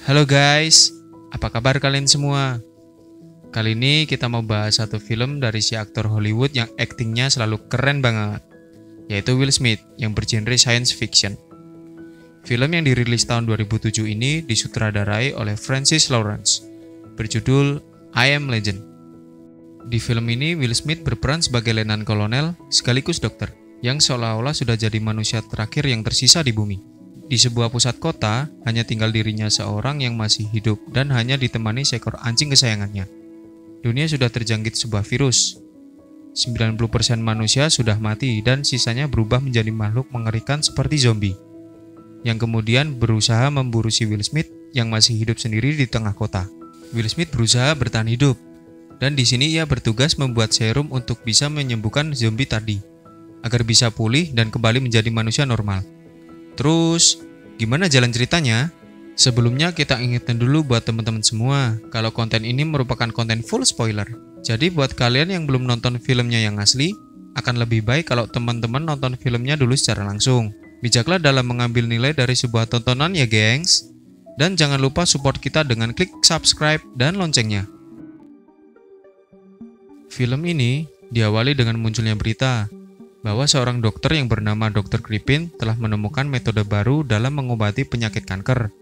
Halo guys, apa kabar kalian semua? Kali ini kita mau bahas satu film dari si aktor Hollywood yang aktingnya selalu keren banget, yaitu Will Smith yang bergenre science fiction. Film yang dirilis tahun 2007 ini disutradarai oleh Francis Lawrence, berjudul I Am Legend. Di film ini Will Smith berperan sebagai letnan kolonel sekaligus dokter, yang seolah-olah sudah jadi manusia terakhir yang tersisa di bumi. Di sebuah pusat kota, hanya tinggal dirinya seorang yang masih hidup dan hanya ditemani seekor anjing kesayangannya. Dunia sudah terjangkit sebuah virus. 90% manusia sudah mati dan sisanya berubah menjadi makhluk mengerikan seperti zombie, yang kemudian berusaha memburu si Will Smith yang masih hidup sendiri di tengah kota. Will Smith berusaha bertahan hidup, dan di sini ia bertugas membuat serum untuk bisa menyembuhkan zombie tadi, agar bisa pulih dan kembali menjadi manusia normal. Terus, gimana jalan ceritanya? Sebelumnya kita ingetin dulu buat teman-teman semua, kalau konten ini merupakan konten full spoiler. Jadi buat kalian yang belum nonton filmnya yang asli, akan lebih baik kalau teman-teman nonton filmnya dulu secara langsung. Bijaklah dalam mengambil nilai dari sebuah tontonan ya gengs. Dan jangan lupa support kita dengan klik subscribe dan loncengnya. Film ini diawali dengan munculnya berita bahwa seorang dokter yang bernama Dr. Crippen telah menemukan metode baru dalam mengobati penyakit kanker,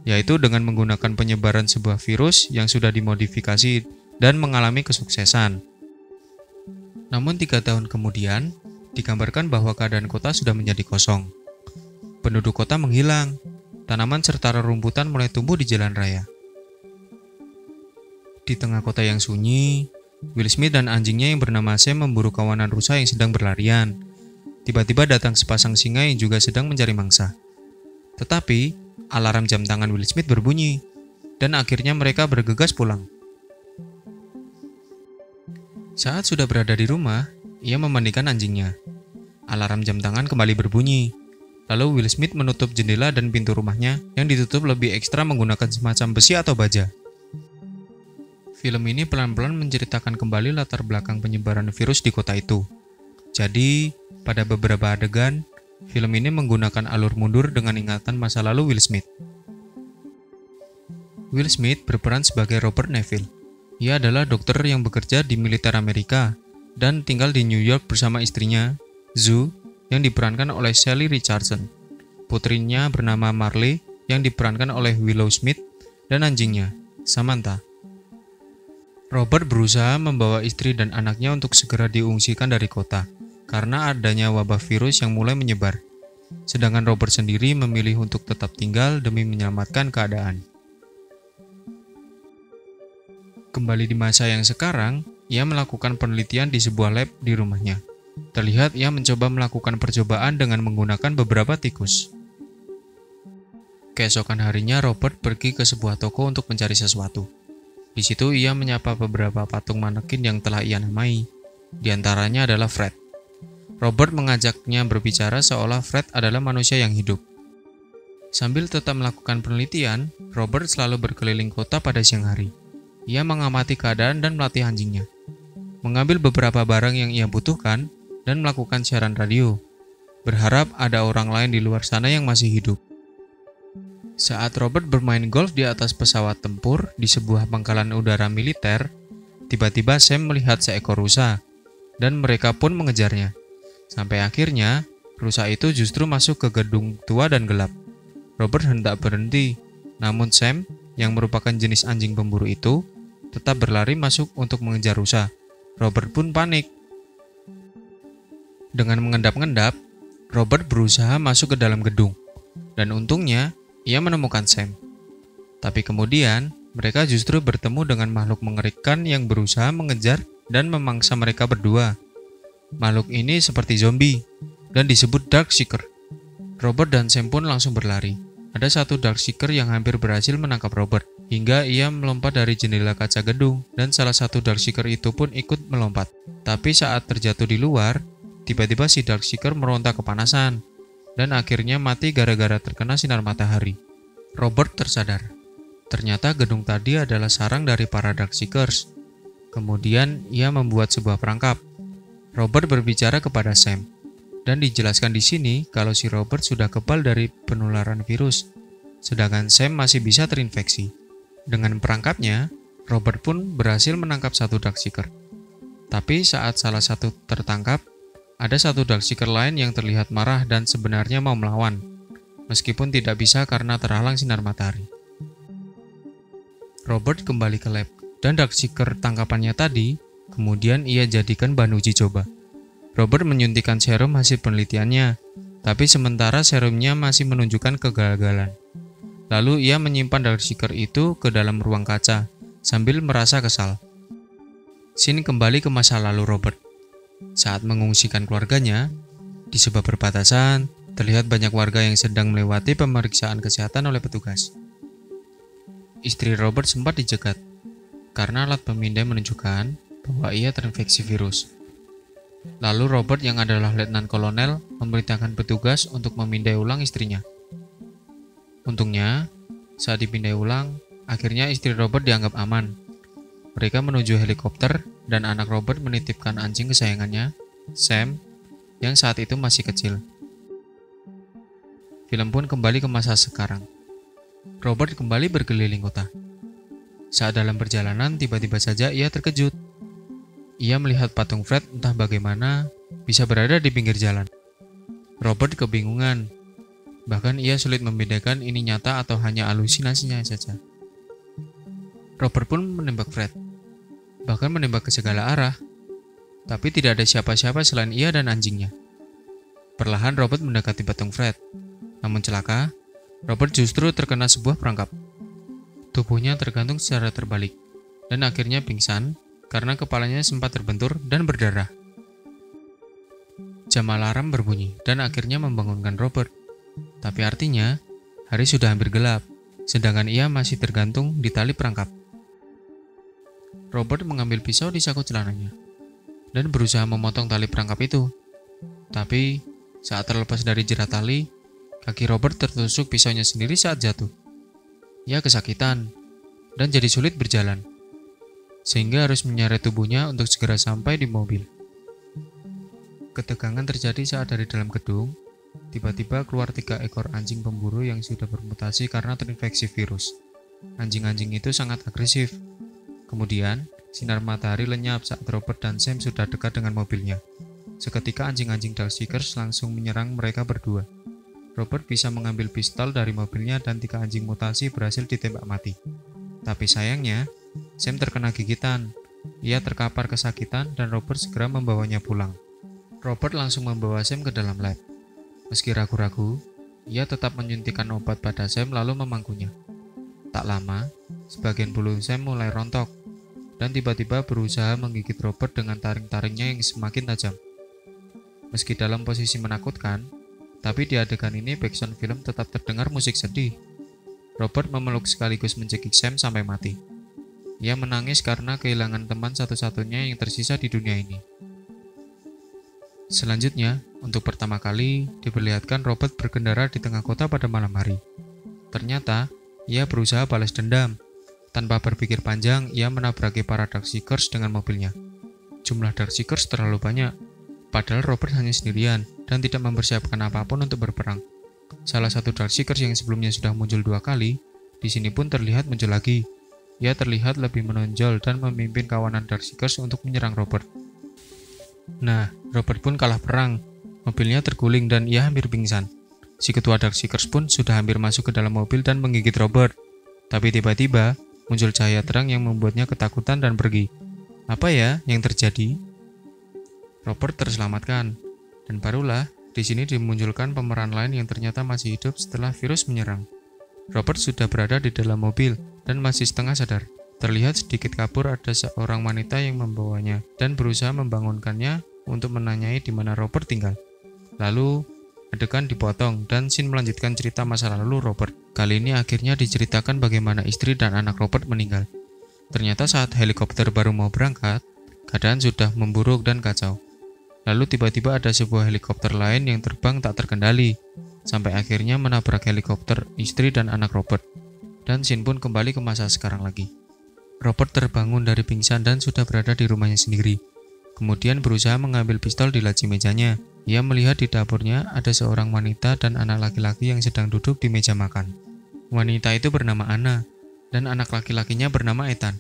yaitu dengan menggunakan penyebaran sebuah virus yang sudah dimodifikasi dan mengalami kesuksesan. Namun 3 tahun kemudian, digambarkan bahwa keadaan kota sudah menjadi kosong. Penduduk kota menghilang, tanaman serta rerumputan mulai tumbuh di jalan raya. Di tengah kota yang sunyi, Will Smith dan anjingnya yang bernama Sam memburu kawanan rusa yang sedang berlarian. Tiba-tiba datang sepasang singa yang juga sedang mencari mangsa. Tetapi, alarm jam tangan Will Smith berbunyi, dan akhirnya mereka bergegas pulang. Saat sudah berada di rumah, ia memandikan anjingnya. Alarm jam tangan kembali berbunyi. Lalu Will Smith menutup jendela dan pintu rumahnya yang ditutup lebih ekstra menggunakan semacam besi atau baja. Film ini pelan-pelan menceritakan kembali latar belakang penyebaran virus di kota itu. Jadi, pada beberapa adegan, film ini menggunakan alur mundur dengan ingatan masa lalu Will Smith. Will Smith berperan sebagai Robert Neville. Ia adalah dokter yang bekerja di militer Amerika dan tinggal di New York bersama istrinya, Sue, yang diperankan oleh Sally Richardson. Putrinya bernama Marley yang diperankan oleh Willow Smith dan anjingnya, Samantha. Robert berusaha membawa istri dan anaknya untuk segera diungsikan dari kota karena adanya wabah virus yang mulai menyebar. Sedangkan Robert sendiri memilih untuk tetap tinggal demi menyelamatkan keadaan. Kembali di masa yang sekarang, ia melakukan penelitian di sebuah lab di rumahnya. Terlihat ia mencoba melakukan percobaan dengan menggunakan beberapa tikus. Keesokan harinya Robert pergi ke sebuah toko untuk mencari sesuatu. Di situ ia menyapa beberapa patung manekin yang telah ia namai. Di antaranya adalah Fred. Robert mengajaknya berbicara seolah Fred adalah manusia yang hidup. Sambil tetap melakukan penelitian, Robert selalu berkeliling kota pada siang hari. Ia mengamati keadaan dan melatih anjingnya, mengambil beberapa barang yang ia butuhkan, dan melakukan siaran radio, berharap ada orang lain di luar sana yang masih hidup. Saat Robert bermain golf di atas pesawat tempur di sebuah pangkalan udara militer, tiba-tiba Sam melihat seekor rusa, dan mereka pun mengejarnya. Sampai akhirnya, rusa itu justru masuk ke gedung tua dan gelap. Robert hendak berhenti, namun Sam, yang merupakan jenis anjing pemburu itu, tetap berlari masuk untuk mengejar rusa. Robert pun panik. Dengan mengendap-endap, Robert berusaha masuk ke dalam gedung, dan untungnya, ia menemukan Sam. Tapi kemudian, mereka justru bertemu dengan makhluk mengerikan yang berusaha mengejar dan memangsa mereka berdua. Makhluk ini seperti zombie, dan disebut Darkseeker. Robert dan Sam pun langsung berlari. Ada satu Darkseeker yang hampir berhasil menangkap Robert, hingga ia melompat dari jendela kaca gedung, dan salah satu Darkseeker itu pun ikut melompat. Tapi saat terjatuh di luar, tiba-tiba si Darkseeker meronta kepanasan, dan akhirnya mati gara-gara terkena sinar matahari. Robert tersadar. Ternyata gedung tadi adalah sarang dari para Darkseekers. Kemudian ia membuat sebuah perangkap. Robert berbicara kepada Sam, dan dijelaskan di sini kalau si Robert sudah kebal dari penularan virus. sedangkan Sam masih bisa terinfeksi. Dengan perangkapnya, Robert pun berhasil menangkap satu Darkseeker. Tapi saat salah satu tertangkap, ada satu Darkseeker lain yang terlihat marah dan sebenarnya mau melawan, meskipun tidak bisa karena terhalang sinar matahari. Robert kembali ke lab, dan Darkseeker tangkapannya tadi, kemudian ia jadikan bahan uji coba. Robert menyuntikkan serum hasil penelitiannya, tapi sementara serumnya masih menunjukkan kegagalan. Lalu ia menyimpan Darkseeker itu ke dalam ruang kaca, sambil merasa kesal. Scene kembali ke masa lalu Robert. Saat mengungsikan keluarganya, di sebuah perbatasan, terlihat banyak warga yang sedang melewati pemeriksaan kesehatan oleh petugas. Istri Robert sempat dicegat, karena alat pemindai menunjukkan bahwa ia terinfeksi virus. Lalu Robert yang adalah letnan kolonel memerintahkan petugas untuk memindai ulang istrinya. Untungnya, saat dipindai ulang, akhirnya istri Robert dianggap aman. Mereka menuju helikopter dan anak Robert menitipkan anjing kesayangannya, Sam, yang saat itu masih kecil. Film pun kembali ke masa sekarang. Robert kembali berkeliling kota. Saat dalam perjalanan, tiba-tiba saja ia terkejut. Ia melihat patung Fred entah bagaimana bisa berada di pinggir jalan. Robert kebingungan. Bahkan ia sulit membedakan ini nyata atau hanya halusinasinya saja. Robert pun menembak Fred. Bahkan menembak ke segala arah. Tapi tidak ada siapa-siapa selain ia dan anjingnya. Perlahan Robert mendekati patung Fred. Namun celaka, Robert justru terkena sebuah perangkap. Tubuhnya tergantung secara terbalik, dan akhirnya pingsan karena kepalanya sempat terbentur dan berdarah. Jam alarm berbunyi dan akhirnya membangunkan Robert. Tapi artinya, hari sudah hampir gelap, sedangkan ia masih tergantung di tali perangkap. Robert mengambil pisau di saku celananya dan berusaha memotong tali perangkap itu. Tapi, saat terlepas dari jerat tali, kaki Robert tertusuk pisaunya sendiri saat jatuh. Ia kesakitan dan jadi sulit berjalan, sehingga harus menyeret tubuhnya untuk segera sampai di mobil. Ketegangan terjadi saat dari dalam gedung, tiba-tiba keluar 3 ekor anjing pemburu yang sudah bermutasi karena terinfeksi virus. Anjing-anjing itu sangat agresif. Kemudian, sinar matahari lenyap saat Robert dan Sam sudah dekat dengan mobilnya. Seketika anjing-anjing Darkseekers langsung menyerang mereka berdua. Robert bisa mengambil pistol dari mobilnya dan 3 anjing mutasi berhasil ditembak mati. Tapi sayangnya, Sam terkena gigitan. Ia terkapar kesakitan dan Robert segera membawanya pulang. Robert langsung membawa Sam ke dalam lab. Meski ragu-ragu, ia tetap menyuntikkan obat pada Sam lalu memangkunya. Tak lama, sebagian bulu Sam mulai rontok dan tiba-tiba berusaha menggigit Robert dengan taring-taringnya yang semakin tajam. Meski dalam posisi menakutkan, tapi di adegan ini backsound film tetap terdengar musik sedih. Robert memeluk sekaligus mencekik Sam sampai mati. Ia menangis karena kehilangan teman satu-satunya yang tersisa di dunia ini. Selanjutnya, untuk pertama kali, diperlihatkan Robert berkendara di tengah kota pada malam hari. Ternyata, ia berusaha balas dendam. Tanpa berpikir panjang, ia menabraki para Darkseekers dengan mobilnya. Jumlah Darkseekers terlalu banyak, padahal Robert hanya sendirian dan tidak mempersiapkan apapun untuk berperang. Salah satu Darkseekers yang sebelumnya sudah muncul 2 kali, di sini pun terlihat muncul lagi. Ia terlihat lebih menonjol dan memimpin kawanan Darkseekers untuk menyerang Robert. Nah, Robert pun kalah perang. Mobilnya terguling dan ia hampir pingsan. Si ketua Darkseekers pun sudah hampir masuk ke dalam mobil dan menggigit Robert. Tapi tiba-tiba, muncul cahaya terang yang membuatnya ketakutan dan pergi. Apa ya yang terjadi? Robert terselamatkan. Dan barulah, di sini dimunculkan pemeran lain yang ternyata masih hidup setelah virus menyerang. Robert sudah berada di dalam mobil dan masih setengah sadar. Terlihat sedikit kabur ada seorang wanita yang membawanya dan berusaha membangunkannya untuk menanyai di mana Robert tinggal. Lalu, adegan dipotong dan scene melanjutkan cerita masa lalu Robert. Kali ini akhirnya diceritakan bagaimana istri dan anak Robert meninggal. Ternyata saat helikopter baru mau berangkat, keadaan sudah memburuk dan kacau. Lalu tiba-tiba ada sebuah helikopter lain yang terbang tak terkendali, sampai akhirnya menabrak helikopter istri dan anak Robert. Dan scene pun kembali ke masa sekarang lagi. Robert terbangun dari pingsan dan sudah berada di rumahnya sendiri. Kemudian berusaha mengambil pistol di laci mejanya. Ia melihat di dapurnya ada seorang wanita dan anak laki-laki yang sedang duduk di meja makan. Wanita itu bernama Anna, dan anak laki-lakinya bernama Ethan.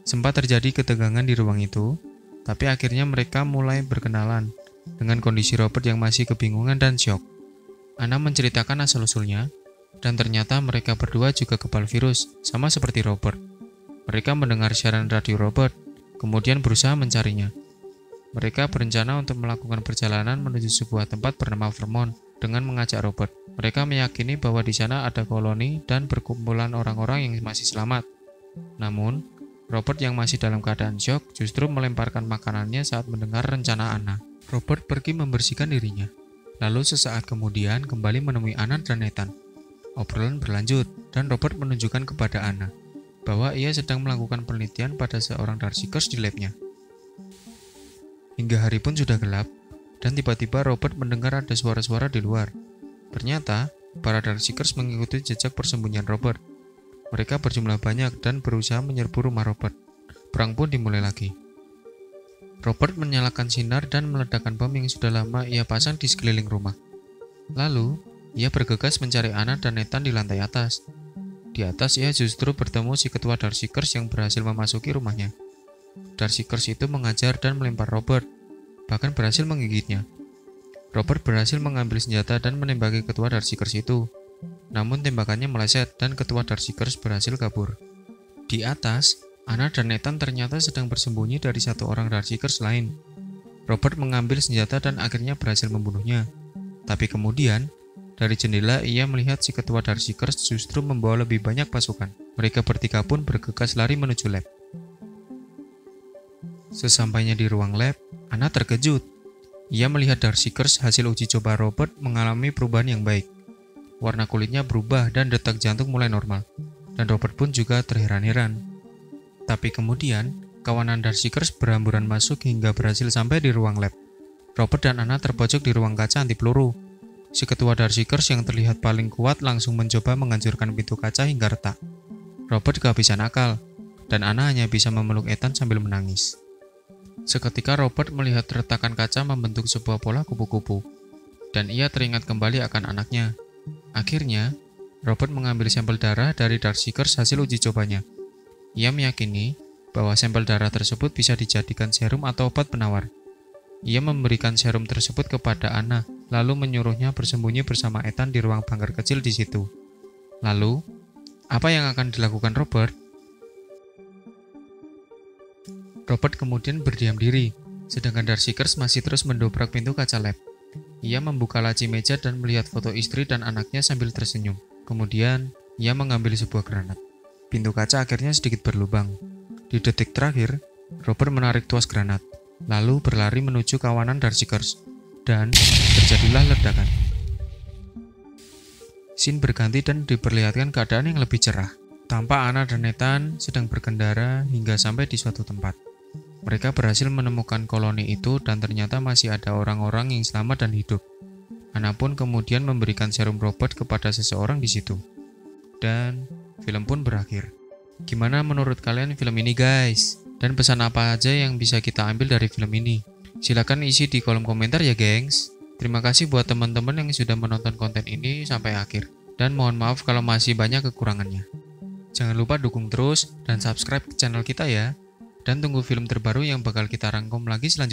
Sempat terjadi ketegangan di ruang itu, tapi akhirnya mereka mulai berkenalan dengan kondisi Robert yang masih kebingungan dan syok. Anna menceritakan asal-usulnya, dan ternyata mereka berdua juga kebal virus, sama seperti Robert. Mereka mendengar siaran radio Robert, kemudian berusaha mencarinya. Mereka berencana untuk melakukan perjalanan menuju sebuah tempat bernama Vermont dengan mengajak Robert. Mereka meyakini bahwa di sana ada koloni dan berkumpulan orang-orang yang masih selamat. Namun, Robert yang masih dalam keadaan syok justru melemparkan makanannya saat mendengar rencana Anna. Robert pergi membersihkan dirinya. Lalu sesaat kemudian kembali menemui Anna dan Nathan. Obrolan berlanjut dan Robert menunjukkan kepada Anna bahwa ia sedang melakukan penelitian pada seorang Darkseekers di labnya. Hingga hari pun sudah gelap, dan tiba-tiba Robert mendengar ada suara-suara di luar. Ternyata, para Darkseekers mengikuti jejak persembunyian Robert. Mereka berjumlah banyak dan berusaha menyerbu rumah Robert. Perang pun dimulai lagi. Robert menyalakan sinar dan meledakkan bom yang sudah lama ia pasang di sekeliling rumah. Lalu, ia bergegas mencari Anna dan Nathan di lantai atas. Di atas ia justru bertemu si ketua Darkseekers yang berhasil memasuki rumahnya. Darkseekers itu mengajar dan melempar Robert, bahkan berhasil menggigitnya. Robert berhasil mengambil senjata dan menembaki ketua Darkseekers itu. Namun tembakannya meleset dan ketua Darkseekers berhasil kabur. Di atas, Anna dan Nathan ternyata sedang bersembunyi dari satu orang Darkseekers lain. Robert mengambil senjata dan akhirnya berhasil membunuhnya. Tapi kemudian, dari jendela ia melihat si ketua Darkseekers justru membawa lebih banyak pasukan. Mereka bertiga pun bergegas lari menuju lab. Sesampainya di ruang lab, Anna terkejut. Ia melihat Darkseekers hasil uji coba Robert mengalami perubahan yang baik. Warna kulitnya berubah dan detak jantung mulai normal. Dan Robert pun juga terheran-heran. Tapi kemudian, kawanan Darkseekers berhamburan masuk hingga berhasil sampai di ruang lab. Robert dan Anna terpojok di ruang kaca anti peluru. Si ketua Darkseekers yang terlihat paling kuat langsung mencoba menghancurkan pintu kaca hingga retak. Robert kehabisan akal, dan Anna hanya bisa memeluk Ethan sambil menangis. Seketika Robert melihat retakan kaca membentuk sebuah pola kupu-kupu, dan ia teringat kembali akan anaknya. Akhirnya, Robert mengambil sampel darah dari Darkseekers hasil uji cobanya. Ia meyakini bahwa sampel darah tersebut bisa dijadikan serum atau obat penawar. Ia memberikan serum tersebut kepada Anna, lalu menyuruhnya bersembunyi bersama Ethan di ruang bunker kecil di situ. Lalu, apa yang akan dilakukan Robert? Robert kemudian berdiam diri, sedangkan Darkseekers masih terus mendobrak pintu kaca lab. Ia membuka laci meja dan melihat foto istri dan anaknya sambil tersenyum. Kemudian, ia mengambil sebuah granat. Pintu kaca akhirnya sedikit berlubang. Di detik terakhir, Robert menarik tuas granat, lalu berlari menuju kawanan Darkseekers, dan terjadilah ledakan. Scene berganti dan diperlihatkan keadaan yang lebih cerah. Tampak Anna dan Nathan sedang berkendara hingga sampai di suatu tempat. Mereka berhasil menemukan koloni itu dan ternyata masih ada orang-orang yang selamat dan hidup. Anna pun kemudian memberikan serum Robert kepada seseorang di situ. Dan film pun berakhir. Gimana menurut kalian film ini guys? Dan pesan apa aja yang bisa kita ambil dari film ini? Silahkan isi di kolom komentar ya gengs. Terima kasih buat teman-teman yang sudah menonton konten ini sampai akhir. Dan mohon maaf kalau masih banyak kekurangannya. Jangan lupa dukung terus dan subscribe ke channel kita ya. Dan tunggu film terbaru yang bakal kita rangkum lagi selanjutnya.